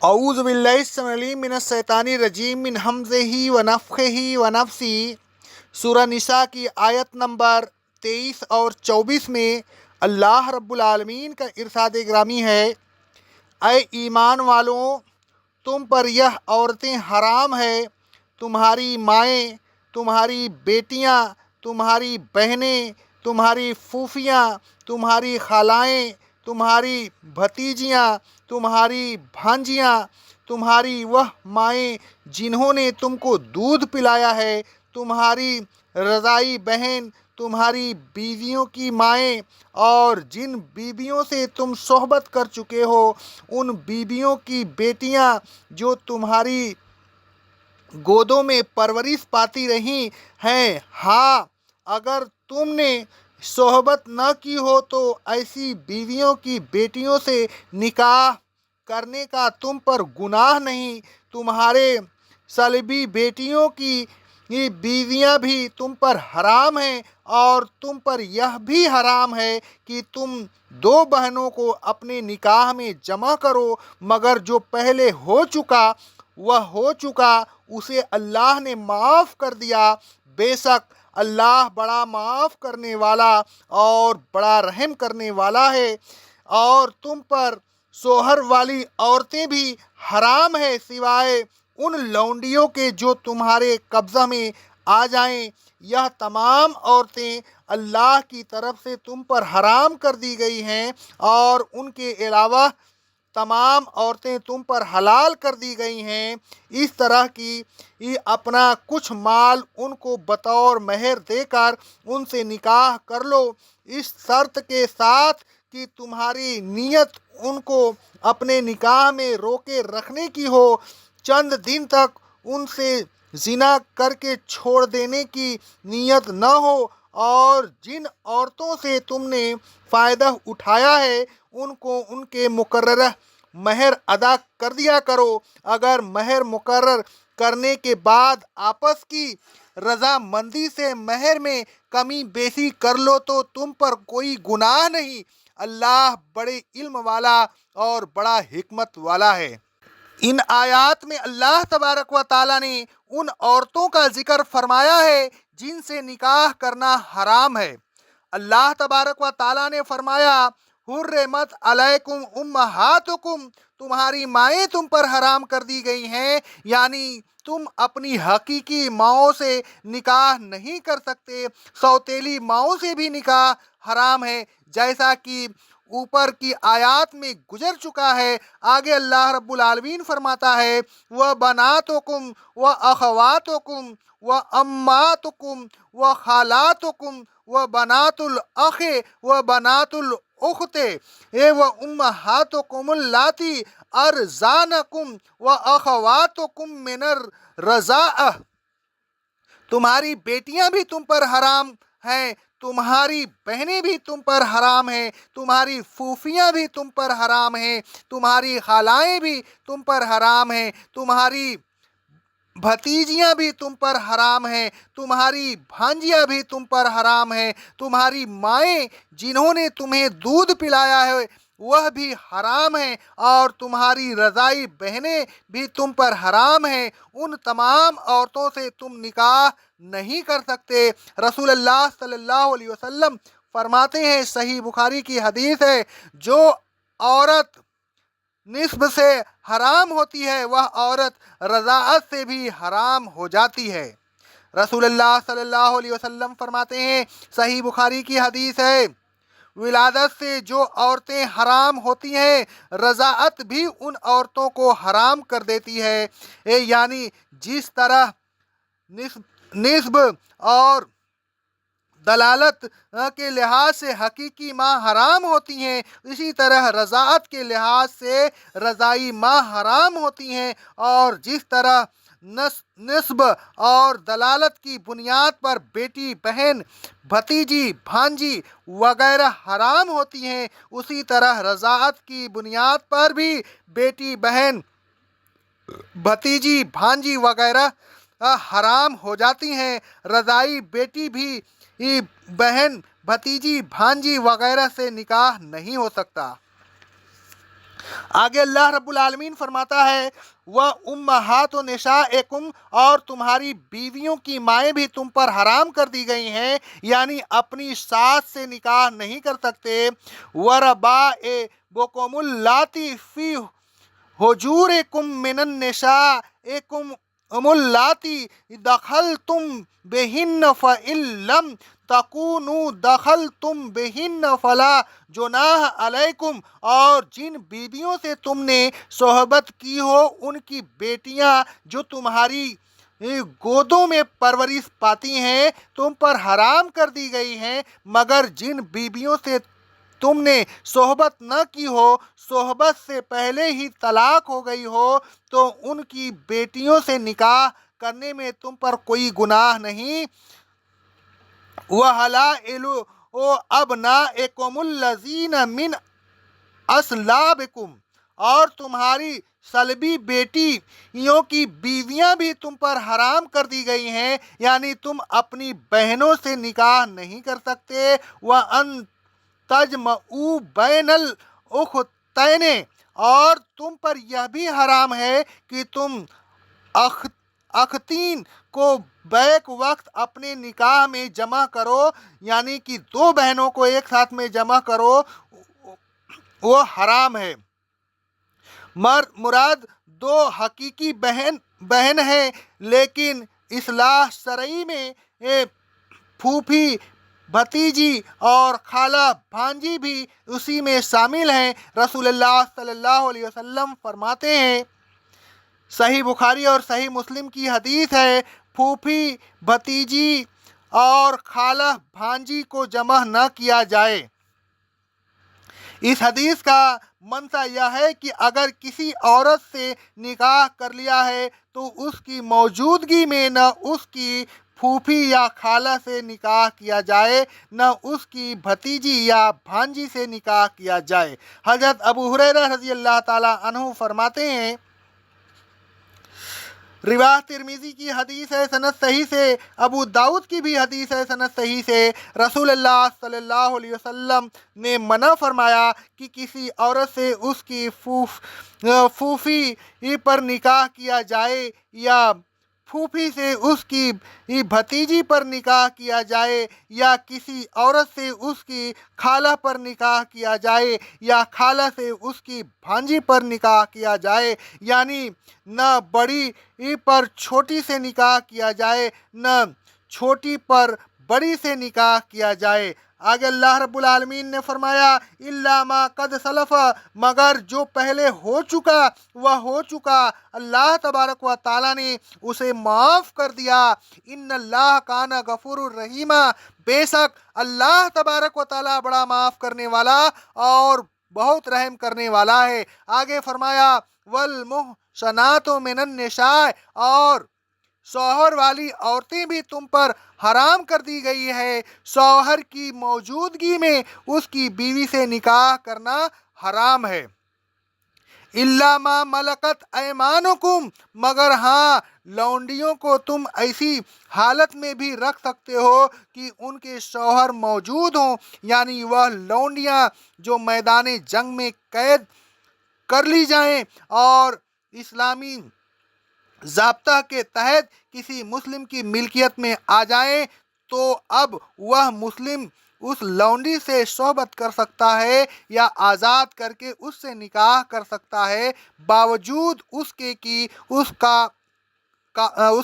اعوذ باللہ السمیع العلیم من الشیطان الرجیم من ہمزہ ونفخہ ونفثہ۔ سورہ نساء کی آیت نمبر 23 اور 24 میں اللہ رب العالمین کا ارشاد گرامی ہے، اے ایمان والوں، تم پر یہ عورتیں حرام ہے، تمہاری مائیں، تمہاری بیٹیاں، تمہاری بہنیں، تمہاری پھوپھیاں، تمہاری خالائیں، تمہاری بھتیجیاں، تمہاری بھانجیاں، تمہاری وہ مائیں جنہوں نے تم کو دودھ پلایا ہے، تمہاری رضاعی بہن، تمہاری بیویوں کی مائیں، اور جن بیویوں سے تم صحبت کر چکے ہو ان بیویوں کی بیٹیاں جو تمہاری گودوں میں پرورش پاتی رہی ہیں۔ ہاں، اگر تم نے صحبت نہ کی ہو تو ایسی بیویوں کی بیٹیوں سے نکاح کرنے کا تم پر گناہ نہیں۔ تمہارے صلبی بیٹیوں کی بیویاں بھی تم پر حرام ہیں، اور تم پر یہ بھی حرام ہے کہ تم دو بہنوں کو اپنے نکاح میں جمع کرو، مگر جو پہلے ہو چکا وہ ہو چکا، اسے اللہ نے معاف کر دیا۔ بے شک اللہ بڑا معاف کرنے والا اور بڑا رحم کرنے والا ہے۔ اور تم پر شوہر والی عورتیں بھی حرام ہے سوائے ان لونڈیوں کے جو تمہارے قبضہ میں آ جائیں۔ یہ تمام عورتیں اللہ کی طرف سے تم پر حرام کر دی گئی ہیں، اور ان کے علاوہ تمام عورتیں تم پر حلال کر دی گئی ہیں۔ اس طرح کی اپنا کچھ مال ان کو بطور مہر دے کر ان سے نکاح کر لو، اس شرط کے ساتھ کہ تمہاری نیت ان کو اپنے نکاح میں روکے رکھنے کی ہو، چند دن تک ان سے زنا کر کے چھوڑ دینے کی نیت نہ ہو، اور جن عورتوں سے تم نے فائدہ اٹھایا ہے ان کو ان کے مقررہ مہر ادا کر دیا کرو۔ اگر مہر مقرر کرنے کے بعد آپس کی رضامندی سے مہر میں کمی بیشی کر لو تو تم پر کوئی گناہ نہیں۔ اللہ بڑے علم والا اور بڑا حکمت والا ہے۔ ان آیات میں اللہ تبارک و تعالیٰ نے ان عورتوں کا ذکر فرمایا ہے جن سے نکاح کرنا حرام ہے۔ اللہ تبارک و تعالیٰ نے فرمایا، حرمت علیکم امہاتکم، تمہاری مائیں تم پر حرام کر دی گئی ہیں، یعنی تم اپنی حقیقی ماؤں سے نکاح نہیں کر سکتے۔ سوتیلی ماؤں سے بھی نکاح حرام ہے، جیسا کہ اوپر کی آیات میں گزر چکا ہے۔ آگے اللہ رب العالمین فرماتا ہے، وَبَنَاتُكُمْ وَأَخَوَاتُكُمْ وَأَمَّاتُكُمْ وَخَالَاتُكُمْ وَبَنَاتُ الْأَخِ وَبَنَاتُ الْأُخْتِ وَأُمَّهَاتُكُمُ اللَّاتِي أَرْضَعْنَكُمْ وَأَخَوَاتُكُمْ مِنَ الرَّضَاعَةِ، تمہاری بیٹیاں بھی تم پر حرام ہیں، تمہاری بہنیں بھی تم پر حرام ہیں، تمہاری پھوپھیاں بھی تم پر حرام ہیں، تمہاری خالائیں بھی تم پر حرام ہیں، تمہاری بھتیجیاں بھی تم پر حرام ہیں، تمہاری بھانجیاں بھی تم پر حرام ہیں، تمہاری مائیں جنہوں نے تمہیں دودھ پلایا ہے وہ بھی حرام ہیں، اور تمہاری رضاعی بہنیں بھی تم پر حرام ہیں۔ ان تمام عورتوں سے تم نکاح نہیں کر سکتے۔ رسول اللہ صلی اللہ علیہ وسلم فرماتے ہیں، صحیح بخاری کی حدیث ہے، جو عورت نصب سے حرام ہوتی ہے وہ عورت رضاعت سے بھی حرام ہو جاتی ہے۔ رسول اللہ صلی اللہ علیہ وسلم فرماتے ہیں، صحیح بخاری کی حدیث ہے، ولادت سے جو عورتیں حرام ہوتی ہیں رضاعت بھی ان عورتوں کو حرام کر دیتی ہے۔ یعنی جس طرح نسب اور دلالت کے لحاظ سے حقیقی ماں حرام ہوتی ہیں، اسی طرح رضاعت کے لحاظ سے رضاعی ماں حرام ہوتی ہیں، اور جس طرح نسب اور دلالت کی بنیاد پر بیٹی، بہن، بھتیجی، بھانجی وغیرہ حرام ہوتی ہیں، اسی طرح رضاعت کی بنیاد پر بھی بیٹی، بہن، بھتیجی، بھانجی وغیرہ حرام ہو جاتی ہیں۔ رضاعی بیٹی بھی بہن، بھتیجی، بھانجی وغیرہ سے نکاح نہیں ہو سکتا۔ آگے اللہ رب العالمین فرماتا ہے وَأُمَّهَاتُ نِسَائِكُمْ، اور تمہاری بیویوں کی مائیں بھی تم پر حرام کر دی گئی ہیں، یعنی اپنی ساس سے نکاح نہیں کر سکتے۔ وَرَبَائِبُكُمُ اللَّاتِي فِي حُجُورِكُم مِّنَ النِّسَائِكُمْ اللَّاتِي دَخَلْتُم بِهِنَّ فَإِن لَّمْ تَكُونُوا دَخَلْتُم بِهِنَّ فَلَا جُنَاحَ عَلَيْكُمْ، اور جن بیویوں سے تم نے صحبت کی ہو ان کی بیٹیاں جو تمہاری گودوں میں پرورش پاتی ہیں تم پر حرام کر دی گئی ہیں، مگر جن بیویوں سے تم نے صحبت نہ کی ہو، صحبت سے پہلے ہی طلاق ہو گئی ہو، تو ان کی بیٹیوں سے نکاح کرنے میں تم پر کوئی گناہ نہیں۔ وَحَلَائِلُ أَبْنَائِكُمُ الَّذِينَ مِنْ أَصْلَابِكُمْ، اور تمہاری صلبی بیٹیوں کی بیویاں بھی تم پر حرام کر دی گئی ہیں، یعنی تم اپنی بہنوں سے نکاح نہیں کر سکتے۔ وَأَن تَجْمَعُوا بَيْنَ الْأُخْتَيْنِ، اور تم پر یہ بھی حرام ہے کہ تم اختین کو بیک وقت اپنے نکاح میں جمع کرو، یعنی کہ دو بہنوں کو ایک ساتھ میں جمع کرو، وہ حرام ہے۔ مراد دو حقیقی بہن ہے، لیکن اصطلاح شرعی میں پھوپھی، بھتیجی اور خالہ بھانجی بھی اسی میں شامل ہیں۔ رسول اللہ صلی اللہ علیہ وسلم فرماتے ہیں، صحیح بخاری اور صحیح مسلم کی حدیث ہے، پھوپھی، بھتیجی اور خالہ بھانجی کو جمع نہ کیا جائے۔ اس حدیث کا منشا یہ ہے کہ اگر کسی عورت سے نکاح کر لیا ہے تو اس کی موجودگی میں نہ اس کی پھوپھی یا خالہ سے نکاح کیا جائے، نہ اس کی بھتیجی یا بھانجی سے نکاح کیا جائے۔ حضرت ابو ہریرہ رضی اللہ تعالیٰ عنہ فرماتے ہیں، روایت ترمذی کی حدیث ہے سند صحیح سے، ابو داؤد کی بھی حدیث ہے سند صحیح سے، رسول اللہ صلی اللہ علیہ وسلم نے منع فرمایا کہ کسی عورت سے اس کی پھوپھی پر نکاح کیا جائے یا پھوپھی سے اس کی بھتیجی پر نکاح کیا جائے، یا کسی عورت سے اس کی خالہ پر نکاح کیا جائے یا خالہ سے اس کی بھانجی پر نکاح کیا جائے، یعنی نہ بڑی پر چھوٹی سے نکاح کیا جائے، نہ چھوٹی پر بڑی سے نکاح کیا جائے۔ آگے اللہ رب العالمین نے فرمایا اِلَّا مَا قَدْ سَلَفَ، مگر جو پہلے ہو چکا وہ ہو چکا، اللہ تبارک و تعالیٰ نے اسے معاف کر دیا۔ اِنَّ اللَّهَ كَانَ غَفُورًا رَحِيمًا، بے شک اللہ تبارک و تعالیٰ بڑا معاف کرنے والا اور بہت رحم کرنے والا ہے۔ آگے فرمایا وَالْمُحْصَنَاتُ مِنَ النِّسَاءِ، اور شوہر والی عورتیں بھی تم پر حرام کر دی گئی ہے، شوہر کی موجودگی میں اس کی بیوی سے نکاح کرنا حرام ہے۔ اِلَّا مَا مَلَكَتْ أَيْمَانُكُمْ، مگر ہاں لونڈیوں کو تم ایسی حالت میں بھی رکھ سکتے ہو کہ ان کے شوہر موجود ہوں، یعنی وہ لونڈیاں جو میدان جنگ میں قید کر لی جائیں اور اسلامی ضابطہ کے تحت کسی مسلم کی ملکیت میں آ جائیں، تو اب وہ مسلم اس لونڈی سے صحبت کر سکتا ہے یا آزاد کر کے اس سے نکاح کر سکتا ہے، باوجود اس کے کہ اس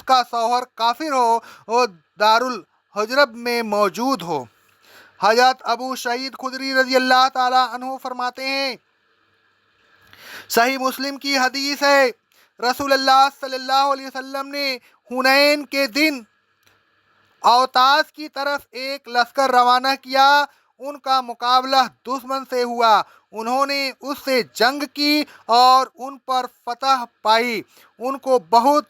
کا شوہر کافر ہو اور دارالحرب میں موجود ہو۔ حضرت ابو سعید خدری رضی اللہ تعالیٰ عنہ فرماتے ہیں، صحیح مسلم کی حدیث ہے، رسول اللہ صلی اللہ علیہ وسلم نے حنین کے دن اوطاس کی طرف ایک لشکر روانہ کیا، ان کا مقابلہ دشمن سے ہوا، انہوں نے اس سے جنگ کی اور ان پر فتح پائی، ان کو بہت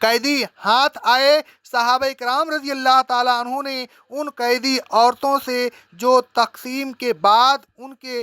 قیدی ہاتھ آئے۔ صحابہ کرام رضی اللہ تعالیٰ عنہ نے ان قیدی عورتوں سے جو تقسیم کے بعد ان کے